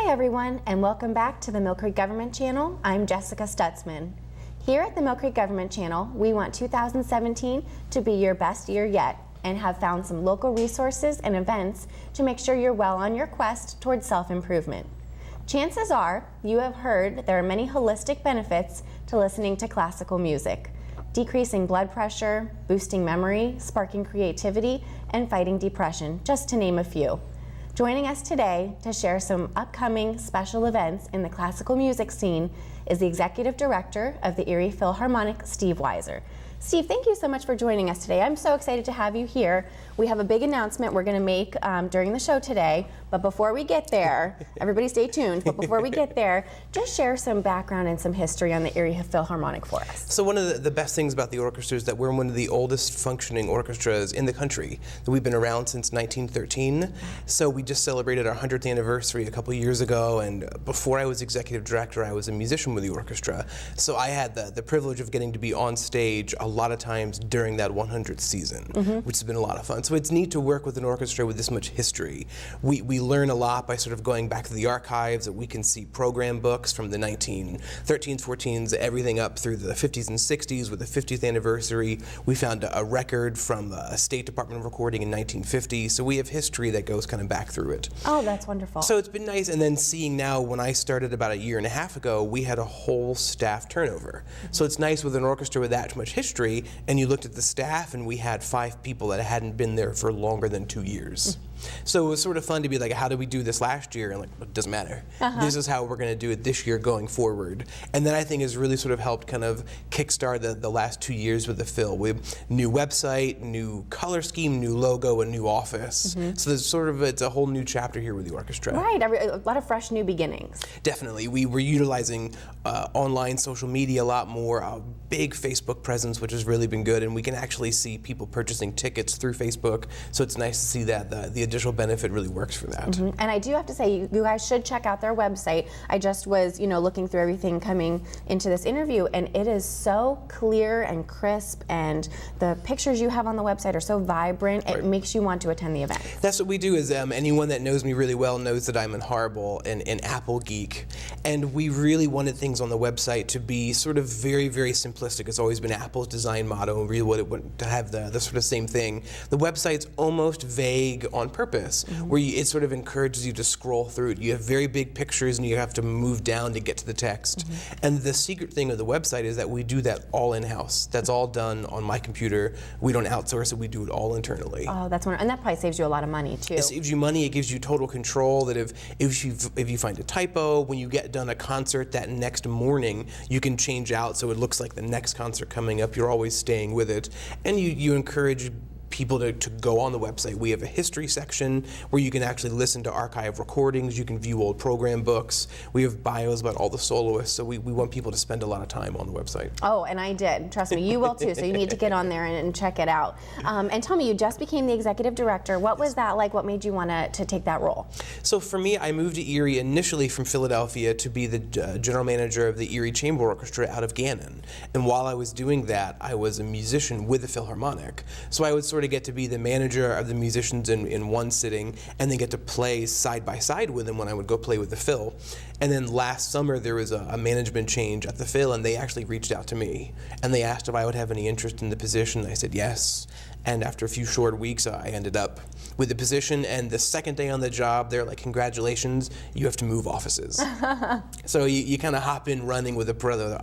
Hi everyone, and welcome back to the Millcreek Government Channel. I'm Jessica Stutzman. Here at the Millcreek Government Channel, we want 2017 to be your best year yet and have found some local resources and events to make sure you're well on your quest towards self-improvement. Chances are you have heard there are many holistic benefits to listening to classical music, decreasing blood pressure, boosting memory, sparking creativity, and fighting depression, just to name a few. Joining us today to share some upcoming special events in the classical music scene is the Executive Director of the Erie Philharmonic, Steve Weiser. Steve, thank you so much for joining us today. I'm so excited to have you here. We have a big announcement we're going to make during the show today, but before we get there, everybody stay tuned, but before we get there, just share some background and some history on the Erie Philharmonic for us. So one of the best things about the orchestra is that we're one of the oldest functioning orchestras in the country. We've been around since 1913, so we just celebrated our 100th anniversary a couple years ago, and before I was Executive Director, I was a musician with the orchestra, so I had the privilege of getting to be on stage a lot of times during that 100th season, which has been a lot of fun. So it's neat to work with an orchestra with this much history. We learn a lot by sort of going back to the archives, that we can see program books from the 1913s, 14s, everything up through the 50s and 60s. With the 50th anniversary, we found a record from a State Department recording in 1950, so we have history that goes kind of back through it. Oh, that's wonderful. So it's been nice, and then seeing now, when I started about a year and a half ago, we had a whole staff turnover. So it's nice with an orchestra with that much history, and you looked at the staff, and we had 5 people that hadn't been there for longer than 2 years. So it was sort of fun to be like, how did we do this last year? And like, it doesn't matter. This is how we're going to do it this year going forward. And that, I think, has really sort of helped kind of kickstart the last 2 years with the Phil. We have new website, new color scheme, new logo, a new office. So there's sort of, it's a whole new chapter here with the orchestra. Right, a lot of fresh new beginnings. Definitely. We were utilizing online social media a lot more, a big Facebook presence, which has really been good, and we can actually see people purchasing tickets through Facebook. So it's nice to see that the additional benefit really works for that. And I do have to say, you guys should check out their website. I just was, looking through everything coming into this interview, and it is so clear and crisp, and the pictures you have on the website are so vibrant, it makes you want to attend the event. That's what we do. Is anyone that knows me really well knows that I'm an horrible and Apple geek, and we really wanted things on the website to be sort of very, very simplistic. It's always been Apple's design motto, and really wanted to have the sort of same thing. The website's almost vague on purpose, where it sort of encourages you to scroll through it. You have very big pictures, and you have to move down to get to the text. And the secret thing of the website is that we do that all in-house. That's all done on my computer. We don't outsource it. We do it all internally. Oh, that's wonderful. And that probably saves you a lot of money too. It saves you money. It gives you total control. That if you find a typo, when you get done a concert that next morning, you can change out so it looks like the next concert coming up. You're always staying with it, and you encourage people to go on the website. We have a history section where you can actually listen to archive recordings, you can view old program books, we have bios about all the soloists, so we want people to spend a lot of time on the website. Oh, and I did. Trust me, you will too, so you need to get on there and check it out. And tell me, you just became the Executive Director. What was that like? What made you want to take that role? So for me, I moved to Erie initially from Philadelphia to be the General Manager of the Erie Chamber Orchestra out of Gannon. And while I was doing that, I was a musician with the Philharmonic. So I would sort of get to be the manager of the musicians in one sitting, and then get to play side by side with them when I would go play with the Phil. And then last summer there was a management change at the Phil, and they actually reached out to me, and they asked if I would have any interest in the position. I said yes, and after a few short weeks I ended up with the position, and the second day on the job they're like, congratulations, you have to move offices. So you kind of hop in running with a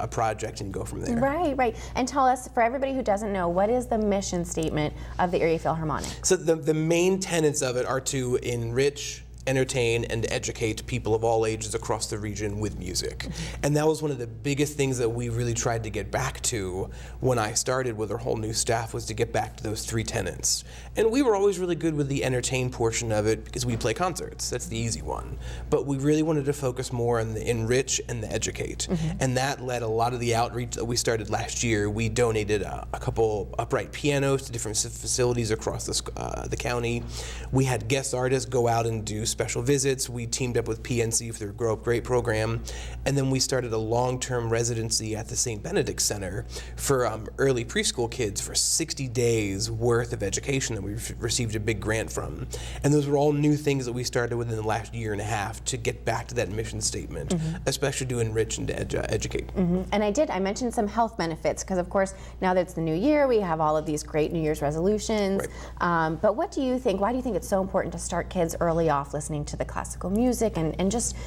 project and go from there. Right. And tell us, for everybody who doesn't know, what is the mission statement of the Erie Philharmonic? So the main tenets of it are to enrich, entertain, and educate people of all ages across the region with music. And that was one of the biggest things that we really tried to get back to when I started with our whole new staff, was to get back to those 3 tenets. And we were always really good with the entertain portion of it because we play concerts. That's the easy one. But we really wanted to focus more on the enrich and the educate. And that led a lot of the outreach that we started last year. We donated a couple upright pianos to different facilities across the county. We had guest artists go out and do special visits. We teamed up with PNC for their Grow Up Great program, and then we started a long-term residency at the St. Benedict Center for early preschool kids for 60 days worth of education that we received a big grant from. And those were all new things that we started within the last year and a half to get back to that mission statement, especially to enrich and to educate. And I mentioned some health benefits because, of course, now that it's the new year, we have all of these great New Year's resolutions. Right. But what do you think? Why do you think it's so important to start kids early off listening to the classical music and just,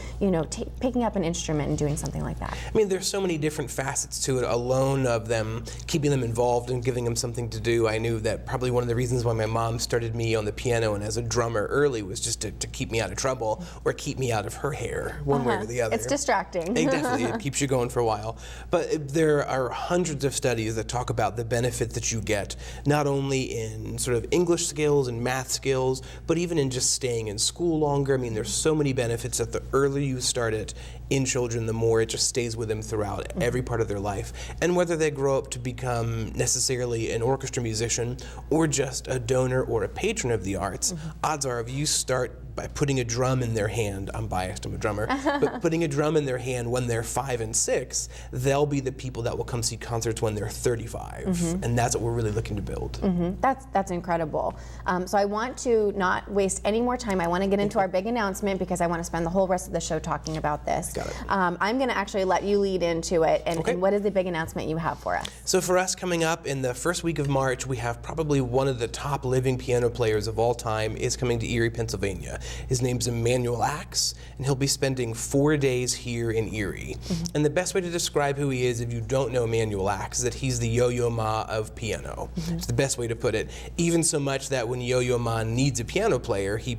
picking up an instrument and doing something like that? I mean, there's so many different facets to it alone of them, keeping them involved and giving them something to do. I knew that probably one of the reasons why my mom started me on the piano and as a drummer early was just to keep me out of trouble or keep me out of her hair, one way or the other. It's distracting. Definitely, it keeps you going for a while. But there are hundreds of studies that talk about the benefit that you get, not only in sort of English skills and math skills, but even in just staying in school longer. I mean, there's so many benefits that the earlier you start it in children, the more it just stays with them throughout every part of their life. And whether they grow up to become necessarily an orchestra musician or just a donor or a patron of the arts, odds are if you start by putting a drum in their hand, I'm biased, I'm a drummer, but putting a drum in their hand when they're 5 and 6, they'll be the people that will come see concerts when they're 35. And that's what we're really looking to build. That's incredible. So I want to not waste any more time. I want to get into our big announcement because I want to spend the whole rest of the show talking about this. Got it. I'm going to actually let you lead into it. And, Okay. and what is the big announcement you have for us? So for us coming up in the first week of March, we have probably one of the top living piano players of all time is coming to Erie, Pennsylvania. His name's Emmanuel Axe, and he'll be spending 4 days here in Erie. And the best way to describe who he is, if you don't know Emmanuel Axe, is that he's the Yo-Yo Ma of piano. It's the best way to put it. Even so much that when Yo-Yo Ma needs a piano player, he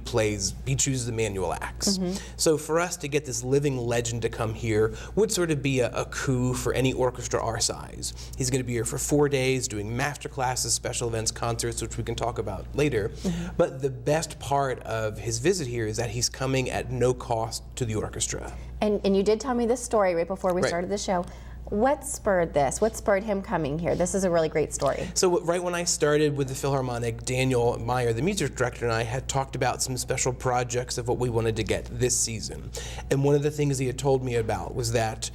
chooses Emmanuel Axe. So for us to get this living legend to come here would sort of be a coup for any orchestra our size. He's going to be here for 4 days doing master classes, special events, concerts, which we can talk about later. But the best part of his visit here is that he's coming at no cost to the orchestra. And you did tell me this story right before we Right. started the show. What spurred this? What spurred him coming here? This is a really great story. So right when I started with the Philharmonic, Daniel Meyer, the music director, and I had talked about some special projects of what we wanted to get this season. And one of the things he had told me about was that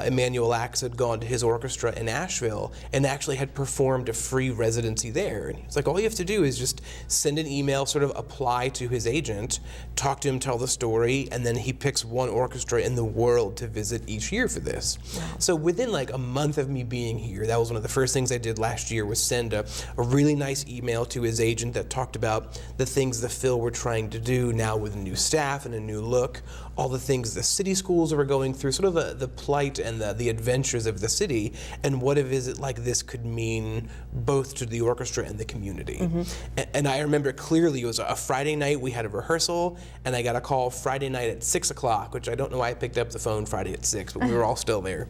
Emmanuel Axe had gone to his orchestra in Asheville and actually had performed a free residency there. And he's like, all you have to do is just send an email, sort of apply to his agent, talk to him, tell the story, and then he picks one orchestra in the world to visit each year for this. So within like a month of me being here, that was one of the first things I did last year, was send a really nice email to his agent that talked about the things the Phil were trying to do now with new staff and a new look, all the things the city schools were going through, sort of the plight and the adventures of the city, and what a visit like this could mean both to the orchestra and the community. And I remember clearly it was a Friday night, we had a rehearsal, and I got a call Friday night at 6 o'clock, which I don't know why I picked up the phone Friday at 6, but we were all still there.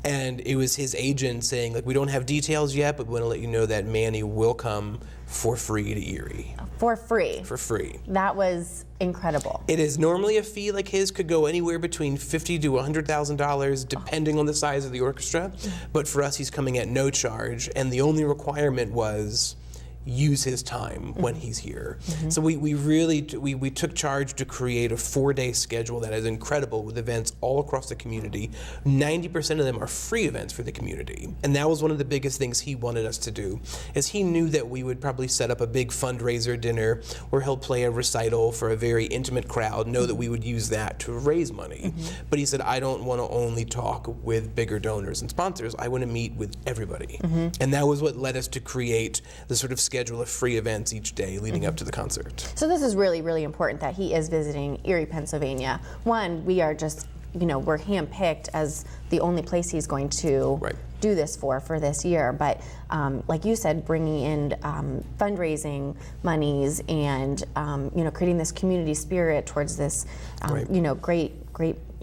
And it was his agent saying, like, we don't have details yet, but we want to let you know that Manny will come for free to Erie. For free. For free. That was incredible. It is normally a fee like his could go anywhere between $50,000 to $100,000 depending on the size of the orchestra. But for us, he's coming at no charge, and the only requirement was use his time when he's here. So we really took charge to create a 4-day schedule that is incredible with events all across the community. 90% of them are free events for the community. And that was one of the biggest things he wanted us to do, is he knew that we would probably set up a big fundraiser dinner where he'll play a recital for a very intimate crowd, know that we would use that to raise money. But he said, I don't want to only talk with bigger donors and sponsors, I want to meet with everybody. And that was what led us to create the sort of schedule of free events each day leading up to the concert. So this is really, really important that he is visiting Erie, Pennsylvania. One, we are just, we're handpicked as the only place he's going to do this for this year. But like you said, bringing in fundraising monies and creating this community spirit towards this, great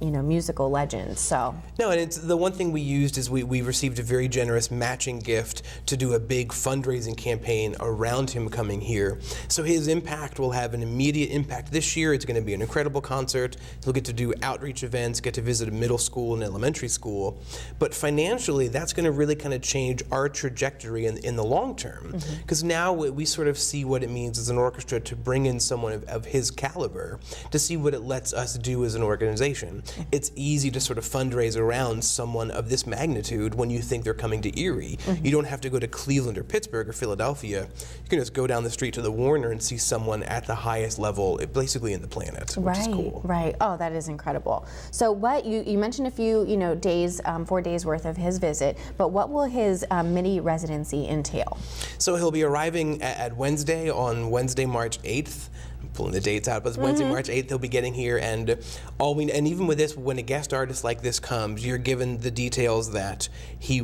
musical legend. So no, and it's the one thing we used is we received a very generous matching gift to do a big fundraising campaign around him coming here. So his impact will have an immediate impact this year. It's going to be an incredible concert. He'll get to do outreach events, get to visit a middle school and elementary school. But financially, that's that's going to really kind of change our trajectory in the long term. Because now we sort of see what it means as an orchestra to bring in someone of his caliber, to see what it lets us do as an organization. It's easy to sort of fundraise around someone of this magnitude when you think they're coming to Erie. You don't have to go to Cleveland or Pittsburgh or Philadelphia. You can just go down the street to the Warner and see someone at the highest level, basically in the planet, which is cool. Right. Oh, that is incredible. So what you mentioned a few days, 4 days worth of his visit, but what will his mini residency entail? So he'll be arriving at Wednesday on Wednesday, March 8th. I'm pulling the dates out, but it's Wednesday, March 8th. He'll be getting here, and even with this, when a guest artist like this comes, you're given the details that he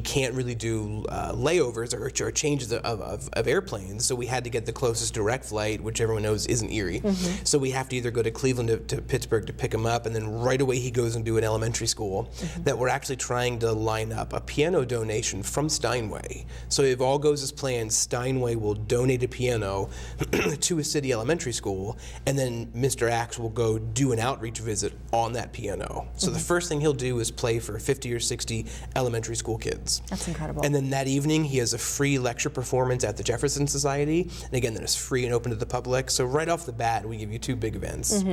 can't really do layovers or changes of airplanes. So we had to get the closest direct flight, which everyone knows isn't Erie. So we have to either go to Cleveland to Pittsburgh to pick him up, and then right away he goes into an elementary school that we're actually trying to line up a piano donation from Steinway. So if all goes as planned, Steinway will donate a piano to a city elementary school, and then Mr. Axe will go do an outreach visit on that piano. So the first thing he'll do is play for 50 or 60 elementary school kids. That's incredible. And then that evening he has a free lecture performance at the Jefferson Society, and again that is free and open to the public. So right off the bat we give you two big events.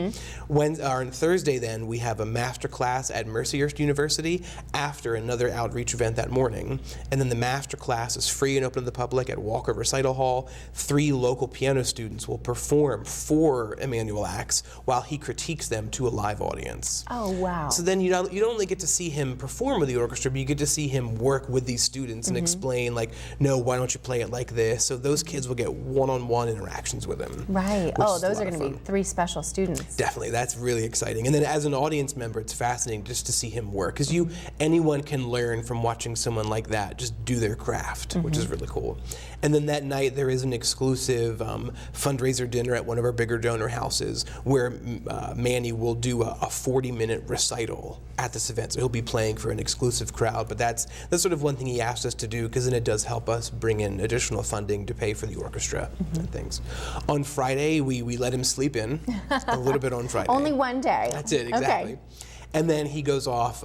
On Thursday then we have a master class at Mercyhurst University after another outreach event that morning, and then the master class is free and open to the public at Walker Recital Hall. 3 local piano students will perform for Emmanuel Axe while he critiques them to a live audience. Oh, wow. So then you don't only get to see him perform with the orchestra, but you get to see him work with these students and explain, like, no, why don't you play it like this? So those kids will get one-on-one interactions with him. Right. Oh, those are going to be 3 special students. Definitely. That's really exciting. And then as an audience member, it's fascinating just to see him work, because anyone can learn from watching someone like that just do their craft, which is really cool. And then that night there is an exclusive fundraiser dinner at one of our bigger donor houses where Manny will do a 40-minute recital at this event. So he'll be playing for an exclusive crowd, but that's sort of one thing he asked us to do, because then it does help us bring in additional funding to pay for the orchestra and things. On Friday, we let him sleep in a little bit on Friday. Only one day. That's it, exactly. Okay. And then he goes off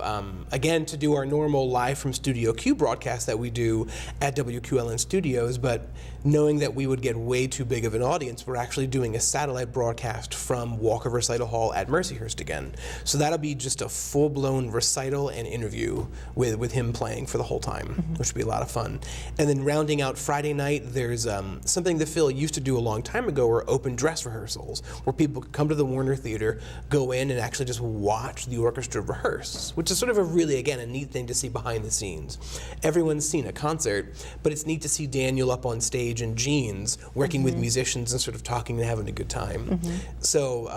again to do our normal live from Studio Q broadcast that we do at WQLN Studios, but knowing that we would get way too big of an audience, we're actually doing a satellite broadcast from Walker Recital Hall at Mercyhurst again. So that'll be just a full-blown recital and interview with him playing for the whole time, which will be a lot of fun. And then rounding out Friday night, there's something that Phil used to do a long time ago, were open dress rehearsals, where people could come to the Warner Theater, go in and actually just watch the orchestra rehearse, which is sort of a really, again, a neat thing to see behind the scenes. Everyone's seen a concert, but it's neat to see Daniel up on stage in jeans, working with musicians and sort of talking and having a good time. So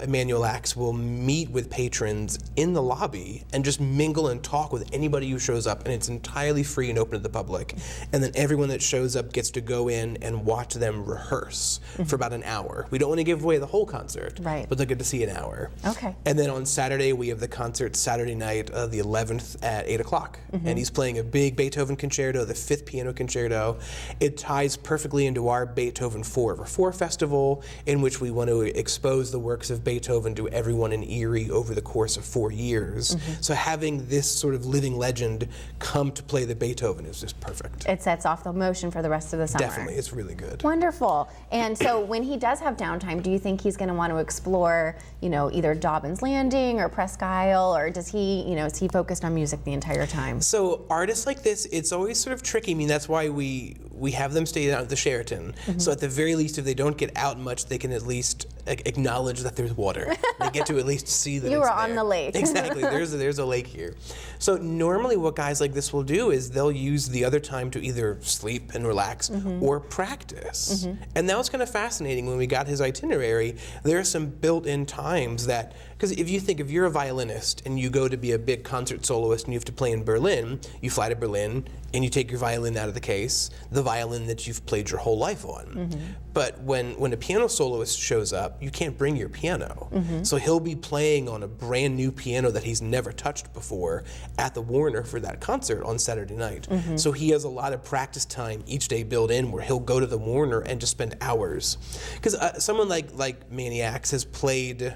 Emmanuel Axe will meet with patrons in the lobby and just mingle and talk with anybody who shows up, and it's entirely free and open to the public. And then everyone that shows up gets to go in and watch them rehearse for about an hour. We don't want to give away the whole concert, but they'll get to see an hour. Okay. And then on Saturday, we have the concert Saturday night, the 11th at 8 o'clock. And he's playing a big Beethoven concerto, the 5th piano concerto. It ties perfectly into our Beethoven 4/4 festival, in which we want to expose the works of Beethoven to everyone in Erie over the course of 4 years. So having this sort of living legend come to play the Beethoven is just perfect. It sets off the motion for the rest of the summer. Definitely, it's really good. Wonderful. And so when he does have downtime, do you think he's going to want to explore, either Dobbins Landing or Presque Isle, or does he, is he focused on music the entire time? So artists like this, it's always sort of tricky. I mean, that's why we have them stay out at the Sheraton. So at the very least, if they don't get out much, they can at least acknowledge that there's water. They get to at least see that you it's were on there. the lake. Exactly. There's a lake here. So normally what guys like this will do is they'll use the other time to either sleep and relax or practice. And that was kind of fascinating when we got his itinerary. There are some built-in times that, because if you're a violinist and you go to be a big concert soloist and you have to play in Berlin, you fly to Berlin and you take your violin out of the case, the violin that you've played your whole life on. But when a piano soloist shows up, you can't bring your piano. So he'll be playing on a brand new piano that he's never touched before at the Warner for that concert on Saturday night. So he has a lot of practice time each day built in, where he'll go to the Warner and just spend hours. Because someone like Manny Axe has played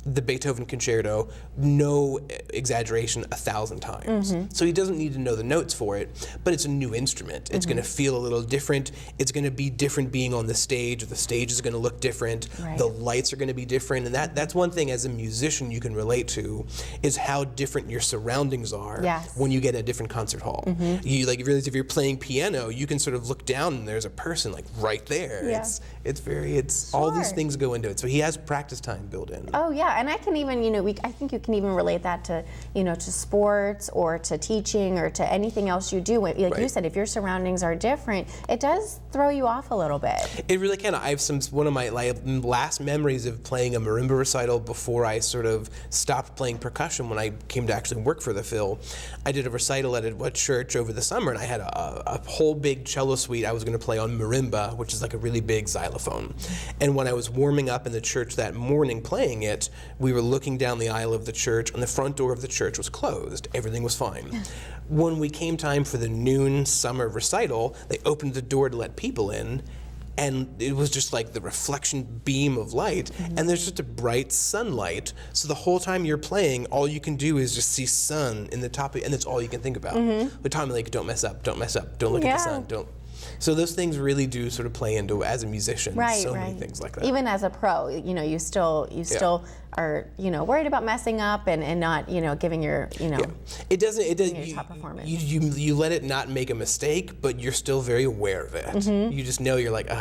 the Beethoven concerto, no exaggeration, 1,000 times. So he doesn't need to know the notes for it, but it's a new instrument. It's going to feel a little different. It's going to be different being on the stage. The stage is going to look different. Right. The lights are going to be different, and that's one thing as a musician you can relate to, is how different your surroundings are when you get in a different concert hall. You realize if you're playing piano, you can sort of look down and there's a person like right there. Yeah. It's all these things go into it. So he has practice time built in. Oh yeah, and I can even, I think you can even relate that to, to sports or to teaching or to anything else you do. Like you said, if your surroundings are different, it does throw you off a little bit. It really can. I have one of my last memories of playing a marimba recital before I sort of stopped playing percussion when I came to actually work for the Phil. I did a recital at a church over the summer, and I had a whole big cello suite I was going to play on marimba, which is like a really big xylophone. And when I was warming up in the church that morning playing it, we were looking down the aisle of the church, and the front door of the church was closed. Everything was fine. When we came time for the noon summer recital, they opened the door to let people in, and it was just like the reflection beam of light, and there's just a bright sunlight. So the whole time you're playing, all you can do is just see sun in the top, and that's all you can think about. The time, like, don't mess up, don't mess up, don't look at the sun, don't. So those things really do sort of play into, as a musician, many things like that. Even as a pro, you still are, worried about messing up and not, giving your, It doesn't. your top performance. You let it not make a mistake, but you're still very aware of it. You just know you're like,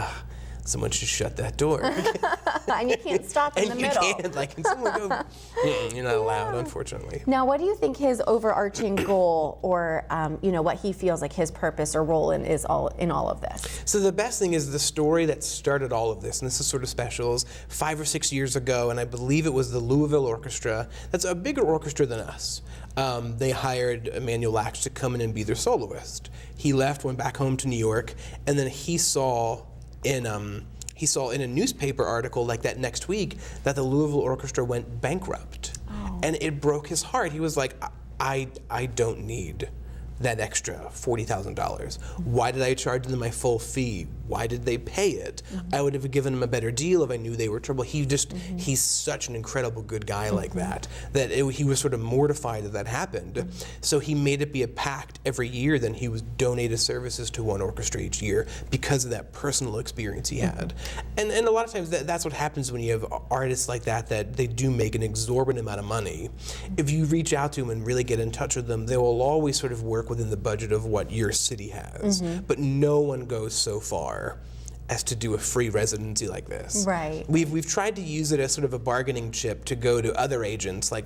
someone should shut that door. And you can't stop in the middle. And you can't, can someone go, you're not allowed, unfortunately. Now, what do you think his overarching goal or, what he feels like his purpose or role in all of this? So the best thing is the story that started all of this, and this is sort of special, is 5 or 6 years ago, and I believe it was the Louisville Orchestra. That's a bigger orchestra than us. They hired Emmanuel Lax to come in and be their soloist. He left, went back home to New York, and then he saw in a newspaper article like that next week that the Louisville Orchestra went bankrupt. And it broke his heart. He was like, I don't need that extra $40,000. Why did I charge them my full fee? Why did they pay it? I would have given them a better deal if I knew they were in trouble. He's such an incredible good guy like that he was sort of mortified that happened. So he made it be a pact every year. Then he would donate his services to one orchestra each year because of that personal experience he had. And a lot of times that's what happens when you have artists like that they do make an exorbitant amount of money. If you reach out to them and really get in touch with them, they will always sort of work within the budget of what your city has. But no one goes so far as to do a free residency like this. Right. We've tried to use it as sort of a bargaining chip to go to other agents like,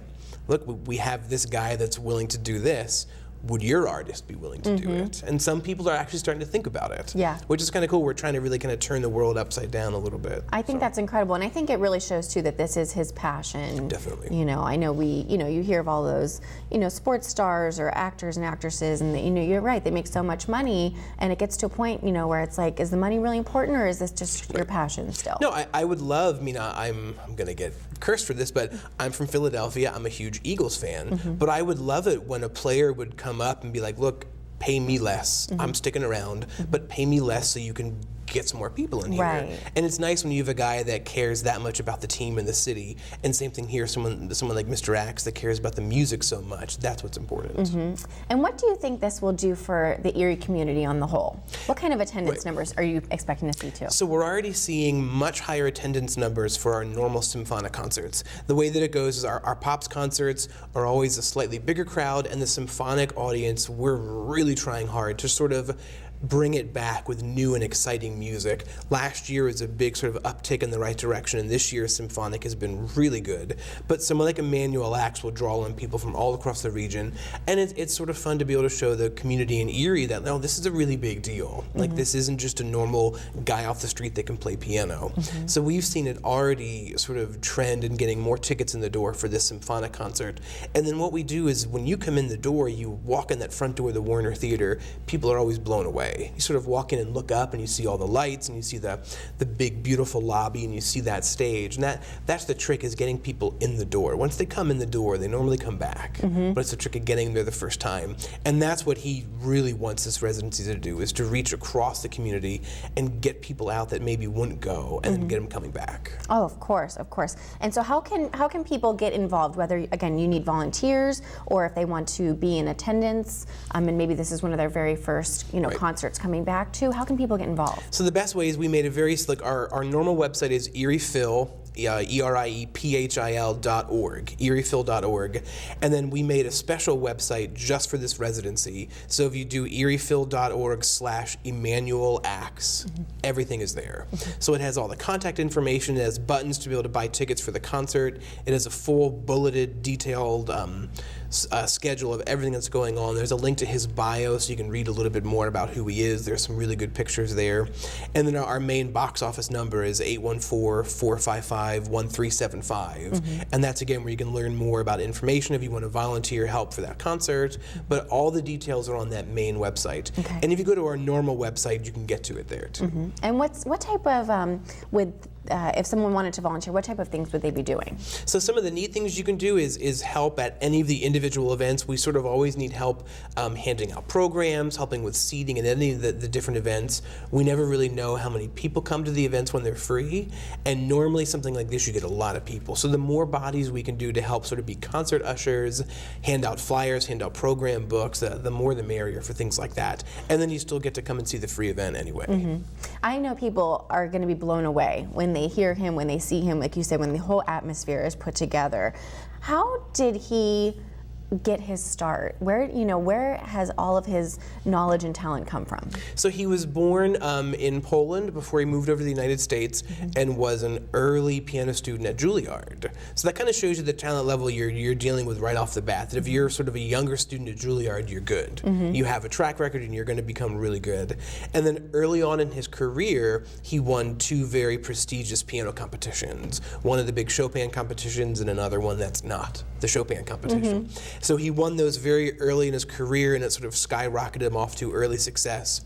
look, we have this guy that's willing to do this. Would your artist be willing to do it? And some people are actually starting to think about it. Yeah. Which is kind of cool. We're trying to really kind of turn the world upside down a little bit. I think that's incredible, and I think it really shows too that this is his passion. Definitely. I know you hear of all those, sports stars or actors and actresses, and you're right, they make so much money, and it gets to a point, where it's like, is the money really important, or is this just your passion still? No, I would love. I'm going to get cursed for this, but I'm from Philadelphia. I'm a huge Eagles fan, but I would love it when a player would come up and be like, look, pay me less. I'm sticking around, but pay me less so you can get some more people in here. Right. And it's nice when you have a guy that cares that much about the team and the city. And same thing here, someone like Mr. Axe that cares about the music so much. That's what's important. And what do you think this will do for the Erie community on the whole? What kind of attendance numbers are you expecting to see too? So we're already seeing much higher attendance numbers for our normal symphonic concerts. The way that it goes is our Pops concerts are always a slightly bigger crowd, and the symphonic audience, we're really trying hard to sort of bring it back with new and exciting music. Last year was a big sort of uptick in the right direction, and this year symphonic has been really good. But someone like Emmanuel Axe will draw in people from all across the region, and it's sort of fun to be able to show the community in Erie that, no, this is a really big deal. Like, this isn't just a normal guy off the street that can play piano. So we've seen it already sort of trend in getting more tickets in the door for this symphonic concert. And then what we do is when you come in the door, you walk in that front door of the Warner Theater, people are always blown away. way. You sort of walk in and look up and you see all the lights and you see the big beautiful lobby and you see that stage. And that's the trick, is getting people in the door. Once they come in the door, they normally come back. But it's the trick of getting them there the first time. And that's what he really wants this residency to do, is to reach across the community and get people out that maybe wouldn't go, and then get them coming back. Oh, of course, of course. And so how can people get involved, whether, again, you need volunteers or if they want to be in attendance, and maybe this is one of their very first, concerts coming back to, how can people get involved? So the best way is we made a very slick, our normal website is Erie Phil, ERIEPHIL.org, eriephil.org, and then we made a special website just for this residency. So if you do eriephil.org/EmmanuelActs, everything is there. So it has all the contact information, it has buttons to be able to buy tickets for the concert, it has a full bulleted, detailed schedule of everything that's going on. There's a link to his bio so you can read a little bit more about who he is. There's some really good pictures there. And then our main box office number is 814-455-1375. And that's, again, where you can learn more about information if you want to volunteer help for that concert. But all the details are on that main website. Okay. And if you go to our normal website, you can get to it there too. And what type of, if someone wanted to volunteer, what type of things would they be doing? So some of the neat things you can do is help at any of the individual events. We sort of always need help handing out programs, helping with seating and any of the different events. We never really know how many people come to the events when they're free, and normally something like this you get a lot of people. So the more bodies we can do to help sort of be concert ushers, hand out flyers, hand out program books, the more the merrier for things like that. And then you still get to come and see the free event anyway. I know people are going to be blown away when they hear him, when they see him, like you said, when the whole atmosphere is put together. How did he get his start? Where has all of his knowledge and talent come from? So he was born in Poland before he moved over to the United States, and was an early piano student at Juilliard. So that kind of shows you the talent level you're dealing with right off the bat. That if you're sort of a younger student at Juilliard, you're good. You have a track record and you're going to become really good. And then early on in his career, he won 2 very prestigious piano competitions. One of the big Chopin competitions and another one that's not the Chopin competition. So he won those very early in his career, and it sort of skyrocketed him off to early success.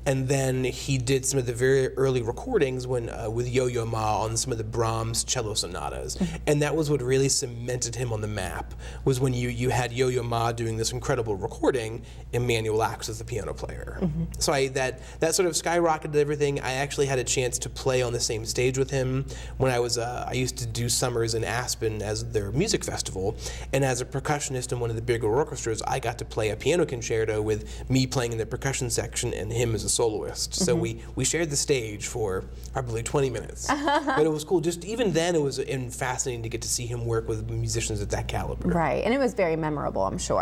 And then he did some of the very early recordings with Yo-Yo Ma on some of the Brahms cello sonatas. And that was what really cemented him on the map, was when you had Yo-Yo Ma doing this incredible recording, Emmanuel Ax as the piano player. So that sort of skyrocketed everything. I actually had a chance to play on the same stage with him when I used to do summers in Aspen as their music festival. And as a percussionist in one of the bigger orchestras, I got to play a piano concerto with me playing in the percussion section and him as a soloist. So we shared the stage for, I believe, 20 minutes. But it was cool. Just even then, it was fascinating to get to see him work with musicians at that caliber. Right, and it was very memorable, I'm sure.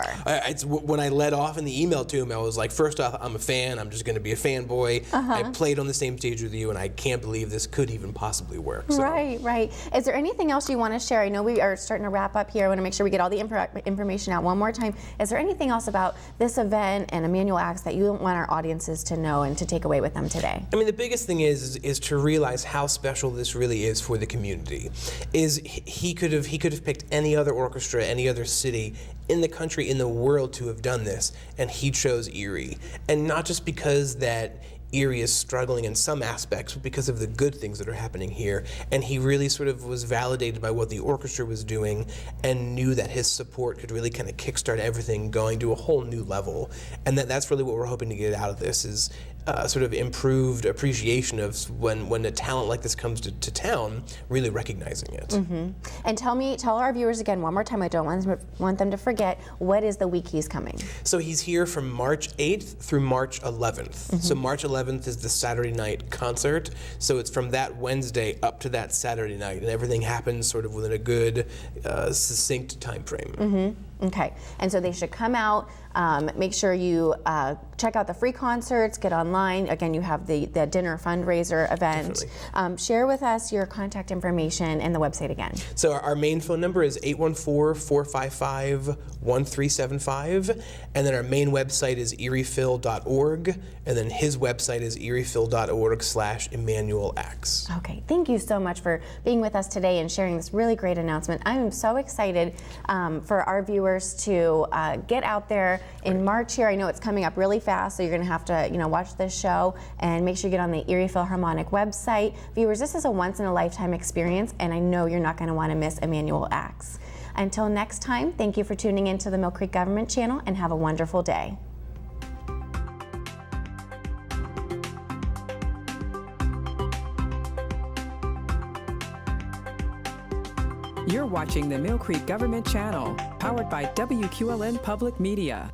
When I led off in the email to him, I was like, first off, I'm a fan. I'm just going to be a fanboy. I played on the same stage with you, and I can't believe this could even possibly work. So. Right. Is there anything else you want to share? I know we are starting to wrap up here. I want to make sure we get all the information out one more time. Is there anything else about this event and Emmanuel Ax that you want our audiences to know and to take away with them today? I mean, the biggest thing is to realize how special this really is for the community. He could have picked any other orchestra, any other city in the country, in the world to have done this, and he chose Erie. And not just because that Erie is struggling in some aspects, but because of the good things that are happening here. And he really sort of was validated by what the orchestra was doing, and knew that his support could really kind of kickstart everything going to a whole new level. And that's really what we're hoping to get out of this, is sort of improved appreciation of when a talent like this comes to town, really recognizing it. And tell our viewers again one more time, I don't want them to forget, what is the week he's coming? So he's here from March 8th through March 11th. So March 11th is the Saturday night concert. So it's from that Wednesday up to that Saturday night, and everything happens sort of within a good, succinct time frame. Okay, and so they should come out, make sure you check out the free concerts, get online. Again, you have the dinner fundraiser event. Share with us your contact information and the website again. So our main phone number is 814-455-1375, and then our main website is eriephil.org, and then his website is eriephil.org/EmmanuelAx. Okay, thank you so much for being with us today and sharing this really great announcement. I am so excited for our viewers viewers to get out there in March here. I know it's coming up really fast, so you're going to have to, watch this show and make sure you get on the Erie Philharmonic website. Viewers, this is a once-in-a-lifetime experience, and I know you're not going to want to miss Emmanuel Acts. Until next time, thank you for tuning into the Millcreek Government Channel, and have a wonderful day. You're watching the Millcreek Government Channel, powered by WQLN Public Media.